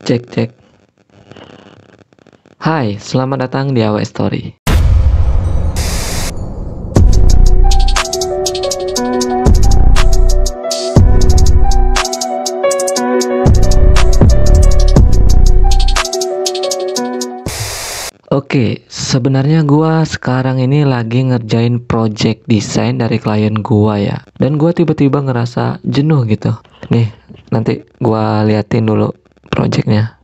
Cek cek. Hai, selamat datang di AW Story. Oke, sebenarnya gua sekarang ini lagi ngerjain project desain dari klien gua ya. Dan gua tiba-tiba ngerasa jenuh gitu. Nih, nanti gua liatin dulu projectnya.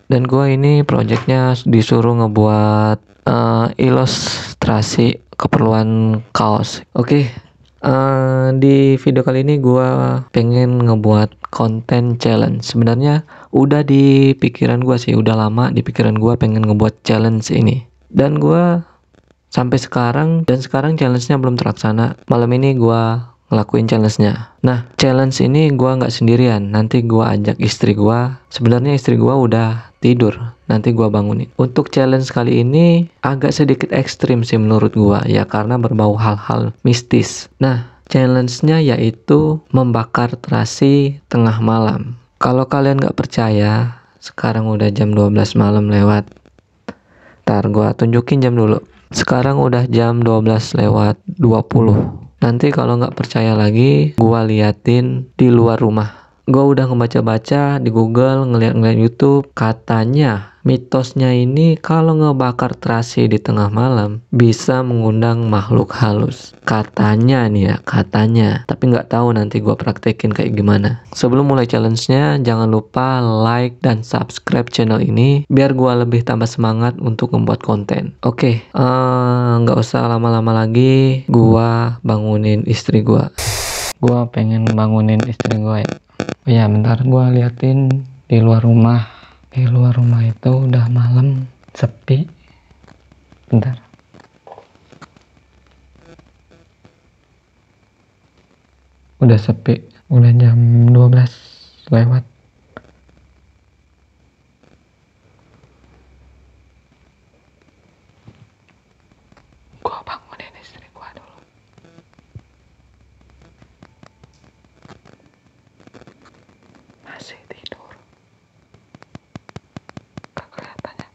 Dan gua ini projectnya disuruh ngebuat ilustrasi keperluan kaos. Oke, di video kali ini gua pengen ngebuat konten challenge. Sebenarnya udah di pikiran gua sih, udah lama di pikiran gua pengen ngebuat challenge ini. Dan gua sampai sekarang challenge-nya belum terlaksana. Malam ini gua ngelakuin challenge-nya. Nah, challenge ini gua nggak sendirian. Nanti gua ajak istri gua. Sebenarnya istri gua udah tidur. Nanti gua bangunin. Untuk challenge kali ini agak sedikit ekstrim sih menurut gua ya, karena berbau hal-hal mistis. Nah, challenge-nya yaitu membakar terasi tengah malam. Kalau kalian nggak percaya, sekarang udah jam 12 malam lewat. Ntar gua tunjukin jam dulu. Sekarang udah jam 12 lewat 20. Nanti kalau nggak percaya lagi, gua liatin di luar rumah. Gua udah ngebaca-baca di Google, ngeliat-ngeliat YouTube. Katanya mitosnya ini kalau ngebakar terasi di tengah malam bisa mengundang makhluk halus. Katanya nih ya, katanya. Tapi nggak tahu nanti gua praktekin kayak gimana. Sebelum mulai challenge-nya, jangan lupa like dan subscribe channel ini biar gua lebih tambah semangat untuk membuat konten. Oke, nggak usah lama-lama lagi. Gua bangunin istri gua. Gua pengen bangunin istri gua ya. Oh iya, bentar gua liatin di luar rumah. Di luar rumah itu udah malam, sepi. Bentar. Udah sepi. Udah jam 12 lewat. Gua bangunin istri gua dulu. Masih tidur. Gak kelihatannya.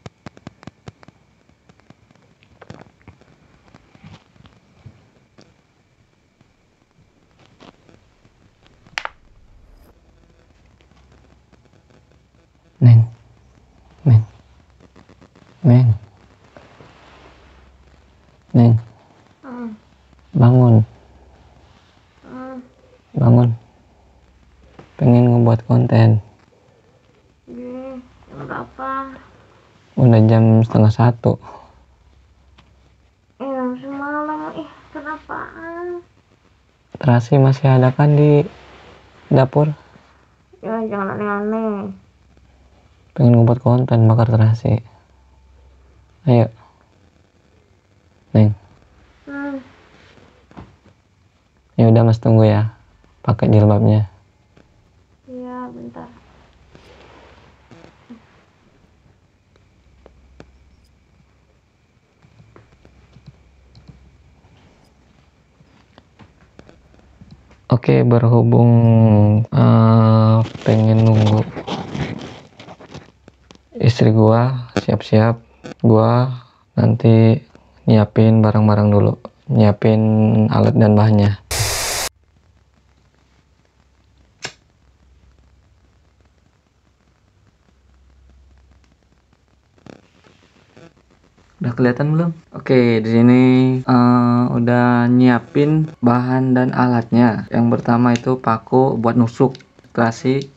Neng. Neng. Neng. Neng. Bangun. Bangun. Pengen ngebuat konten. Berapa? Udah jam 12:30. Semalam. Kenapa? Terasi masih ada kan di dapur? Ya jangan aneh-aneh. Pengen ngebuat konten bakar terasi. Ayo. Neng. Ya udah, Mas tunggu ya. Pakai jilbabnya. Iya, bentar. Oke, berhubung pengen nunggu istri gua siap-siap, gua nanti nyiapin barang-barang dulu, nyiapin alat dan bahannya. Udah kelihatan belum? Oke, di sini udah nyiapin bahan dan alatnya. Yang pertama itu paku buat nusuk terasi,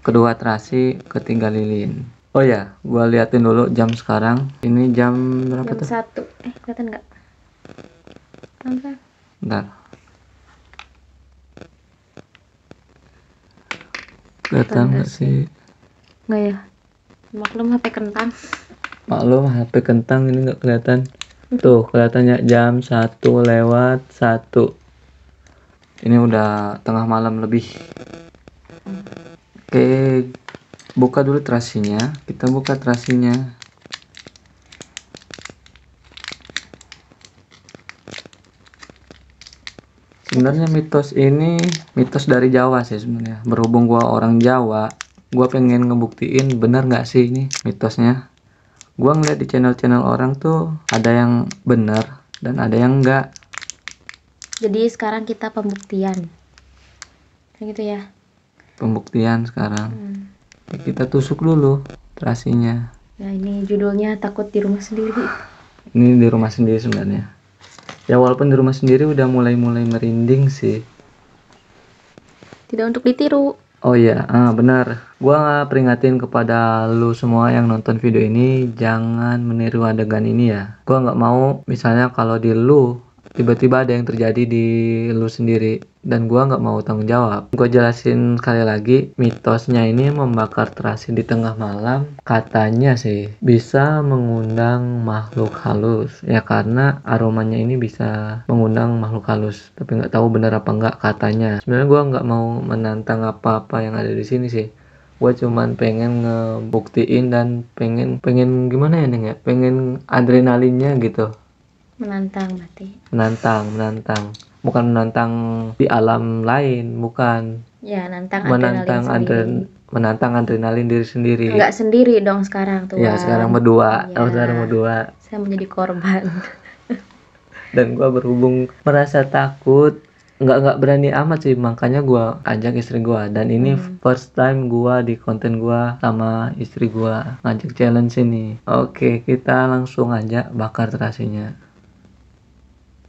kedua terasi, ketiga lilin. Oh ya, gua liatin dulu jam sekarang. Ini jam berapa Jam tuh? 1. Kelihatan nggak? Kelihatan. Bentar. Kelihatan nggak sih? Nggak ya? Maklum HP kentang. Maklum HP kentang ini nggak kelihatan. Tuh kelihatannya jam 1 lewat 1. Ini udah tengah malam lebih. Oke, buka dulu terasinya. Kita buka terasinya. Sebenarnya mitos ini mitos dari Jawa sih sebenarnya. Berhubung gua orang Jawa, gua pengen ngebuktiin benar nggak sih ini mitosnya. Gua ngeliat di channel-channel orang tuh ada yang benar dan ada yang enggak. Jadi sekarang kita pembuktian. Kayak gitu ya. Pembuktian sekarang. Ya, kita tusuk dulu terasinya. Nah, ini judulnya takut di rumah sendiri. Ini di rumah sendiri sebenarnya. Ya walaupun di rumah sendiri udah mulai merinding sih. Tidak untuk ditiru. Oh iya, benar. Gua peringatin kepada lu semua yang nonton video ini, jangan meniru adegan ini ya. Gua nggak mau misalnya kalau di lu tiba-tiba ada yang terjadi di lu sendiri dan gua nggak mau tanggung jawab. Gua jelasin sekali lagi, mitosnya ini membakar terasi di tengah malam katanya sih bisa mengundang makhluk halus ya, karena aromanya ini bisa mengundang makhluk halus, tapi nggak tahu benar apa nggak katanya. Sebenarnya gua nggak mau menantang apa-apa yang ada di sini sih. Gue cuman pengen ngebuktiin dan pengen gimana ya Neng ya, pengen adrenalinnya gitu. Menantang berarti. Menantang bukan menantang di alam lain, bukan. Ya, nantang adrenalin sendiri. Menantang adrenalin diri sendiri. Enggak sendiri dong sekarang tuh. Ya sekarang berdua. Iya. Sekarang berdua. Saya menjadi korban. Dan gue berhubung merasa takut, nggak berani amat sih, makanya gue ajak istri gue. Dan ini first time gue di konten gue sama istri gue ngajak challenge ini. Oke, kita langsung aja bakar terasinya.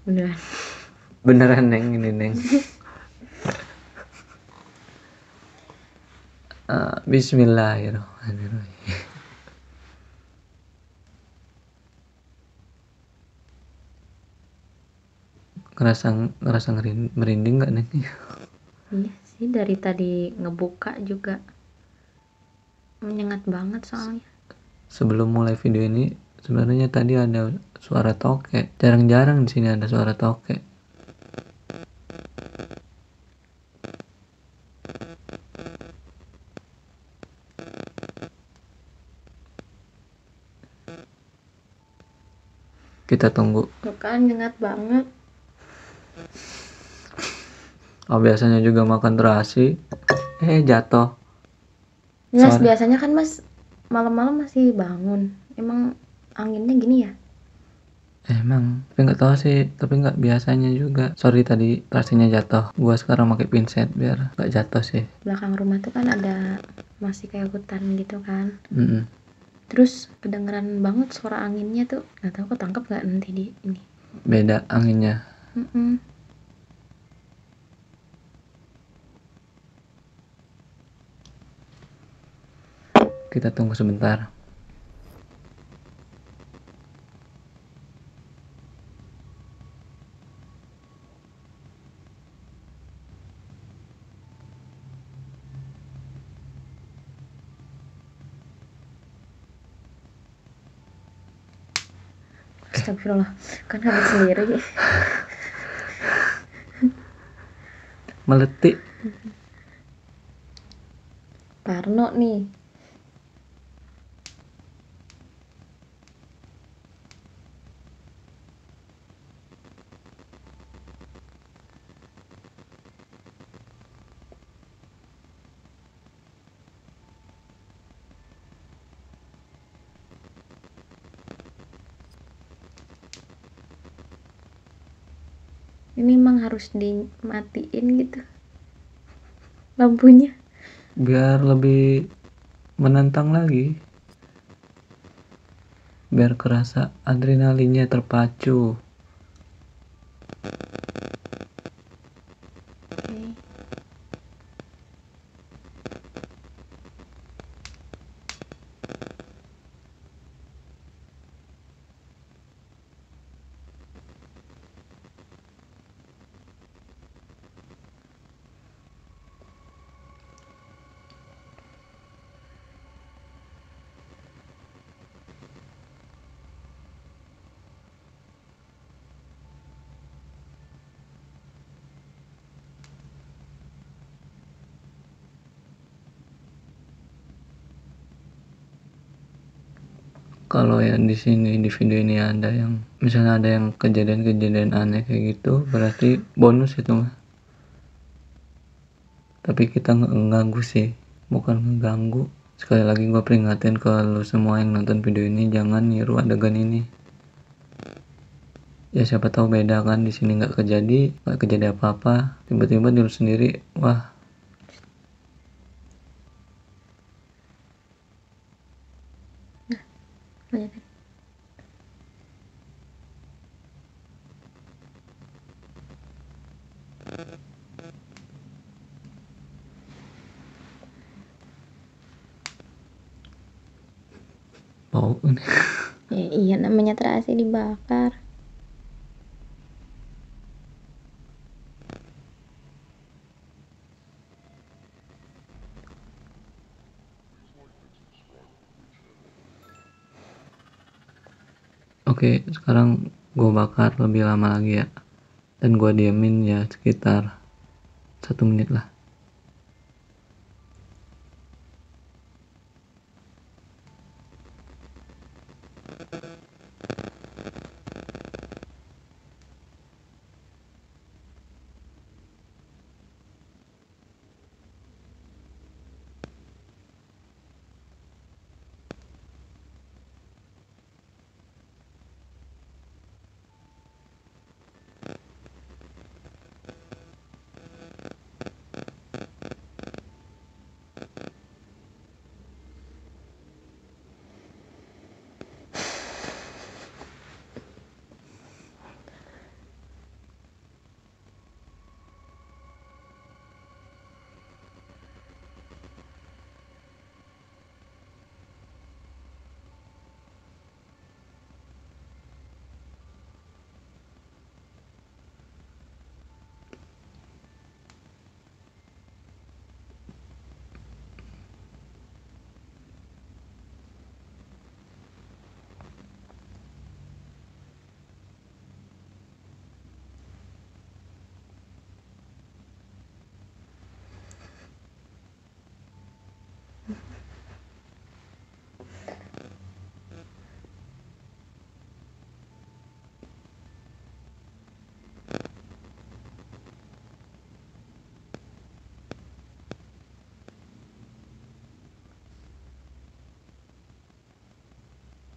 Beneran. Beneran Neng, ini Neng. Bismillahirrahmanirrahim. ngerasa merinding nggak Neng? Iya sih, dari tadi ngebuka juga menyengat banget soalnya. Sebelum mulai video ini sebenarnya tadi ada suara tokek. Jarang-jarang di sini ada suara tokek. Kita tunggu. Tuh kan nyengat banget. Oh, biasanya juga makan terasi. Jatuh. Mas, biasanya kan Mas malam-malam masih bangun. Emang anginnya gini ya? Emang, tapi nggak tahu sih. Tapi nggak biasanya juga. Sorry tadi terasinya jatuh. Gua sekarang pakai pinset biar nggak jatuh sih. Belakang rumah tuh kan ada masih kayak hutan gitu kan. Mm-mm. Terus kedengeran banget suara anginnya tuh. Nggak tahu ketangkep nggak nanti di ini. Beda anginnya. Kita tunggu sebentar. Astagfirullah, kan habis sendiri. Meletik. Parno nih. Ini emang harus dimatiin gitu lampunya. Biar lebih menantang lagi. Biar kerasa adrenalinnya terpacu. Oke. Kalau yang di sini di video ini ada yang misalnya ada yang kejadian-kejadian aneh kayak gitu, berarti bonus itu mah. Tapi kita ngeganggu sih, bukan ngeganggu. Sekali lagi gue peringatin ke lu semua yang nonton video ini, jangan niru adegan ini. Ya siapa tahu beda kan, di sini nggak kejadi apa-apa, tiba-tiba di lu sendiri, wah. Lanjutin. Bau ini. Ya, iya namanya terasi dibakar. Oke, sekarang gue bakar lebih lama lagi ya, dan gue diemin ya sekitar 1 menit lah.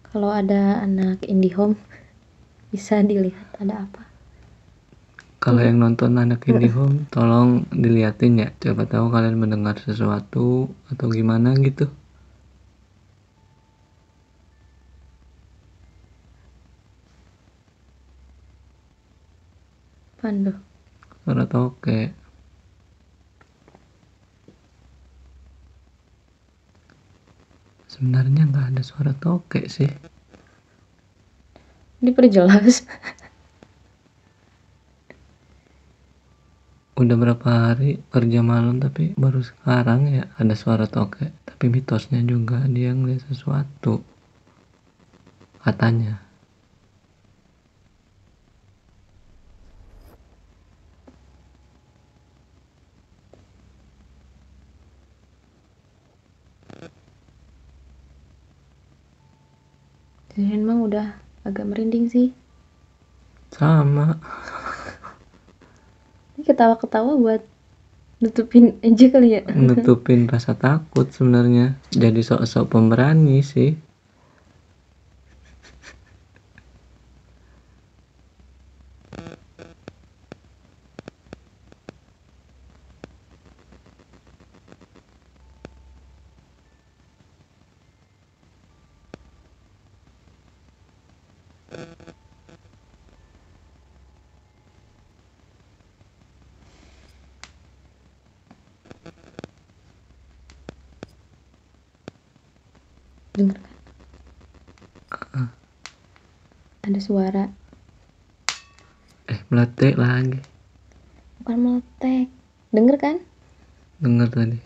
Kalau ada anak IndiHome bisa dilihat ada apa. Kalau yang nonton anak IndiHome, tolong diliatin ya, siapa tahu kalian mendengar sesuatu atau gimana gitu. Pandu. Suara toke. Sebenarnya nggak ada suara toke sih. Diperjelas. Udah berapa hari kerja malam tapi baru sekarang ya ada suara toke. Tapi mitosnya juga dia ngeliat sesuatu. Katanya. Jadi emang udah agak merinding sih. Sama. Ini ketawa-ketawa buat nutupin aja kali ya. Nutupin rasa takut sebenarnya. Jadi sok-sok pemberani sih. Dengar kan? Ada suara. Meletek lagi. Bukan meletek. Dengar kan? Dengar tadi.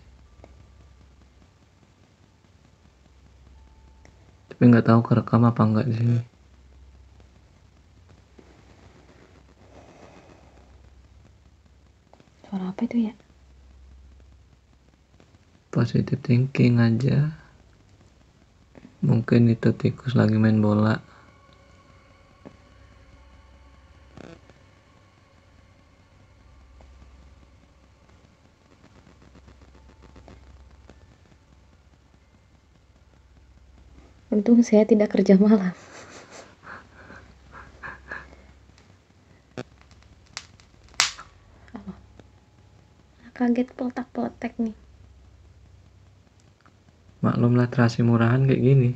Tapi nggak tahu kerekam apa nggak di sini. Suara apa itu ya? Positive thinking aja. Mungkin itu tikus lagi main bola. Untung saya tidak kerja malam. Kaget peletak-peletek nih. Maklumlah terasi murahan kayak gini.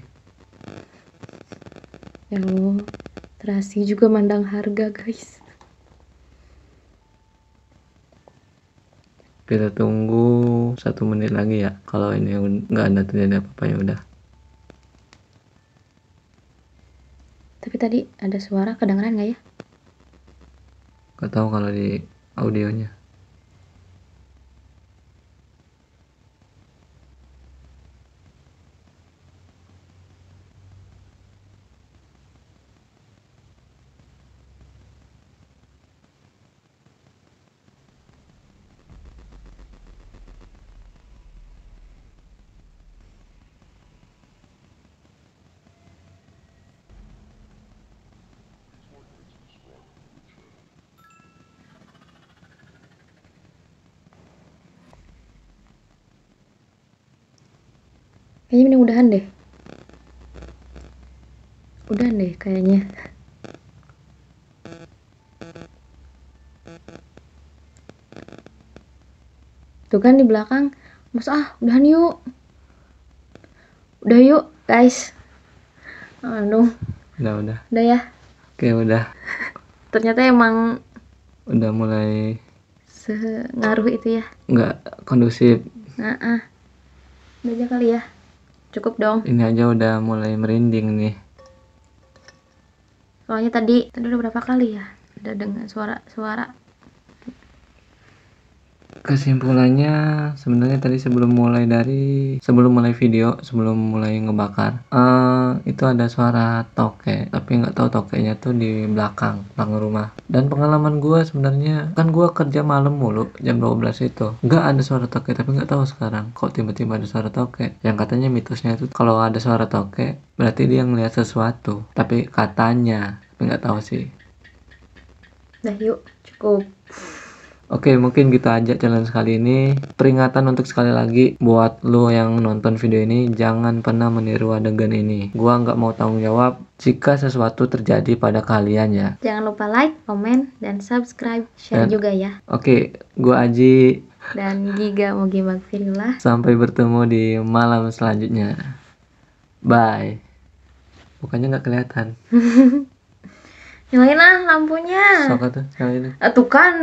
Ya Allah, terasi juga mandang harga guys. Kita tunggu 1 menit lagi ya. Kalau ini nggak ada terjadi apa-apa ya udah. Tapi tadi ada suara kedengeran nggak ya? Gak tahu kalau di audionya. Kayaknya mending udahan deh. Udahan deh kayaknya. Tuh kan di belakang. Mas udahan yuk. Udah yuk guys. Aduh. Udah. Udah ya. Oke udah. Ternyata emang Udah mulai ngaruh itu ya. nggak kondusif. Udah aja kali ya. Cukup dong. Ini aja udah mulai merinding nih. Soalnya tadi udah berapa kali ya? Udah dengar suara. Kesimpulannya sebenarnya tadi sebelum mulai video, sebelum mulai ngebakar, itu ada suara tokek, tapi nggak tahu tokeknya tuh di belakang rumah. Dan pengalaman gue sebenarnya kan gue kerja malam mulu jam 12 itu, nggak ada suara tokek, tapi nggak tahu sekarang kok tiba-tiba ada suara tokek. Yang katanya mitosnya itu kalau ada suara tokek berarti dia ngeliat sesuatu, tapi katanya, tapi nggak tahu sih. Dah yuk, cukup. Oke, mungkin gitu aja challenge kali ini. Peringatan untuk sekali lagi buat lo yang nonton video ini, jangan pernah meniru adegan ini. Gua nggak mau tanggung jawab jika sesuatu terjadi pada kalian ya. Jangan lupa like, komen, dan subscribe, share juga ya. Oke, gua Aji dan Giga Mogi Magfirullah. Sampai bertemu di malam selanjutnya. Bye. Bukannya nggak kelihatan. Nyalain lampunya. Sok tuh, nyalain. Tuh kan.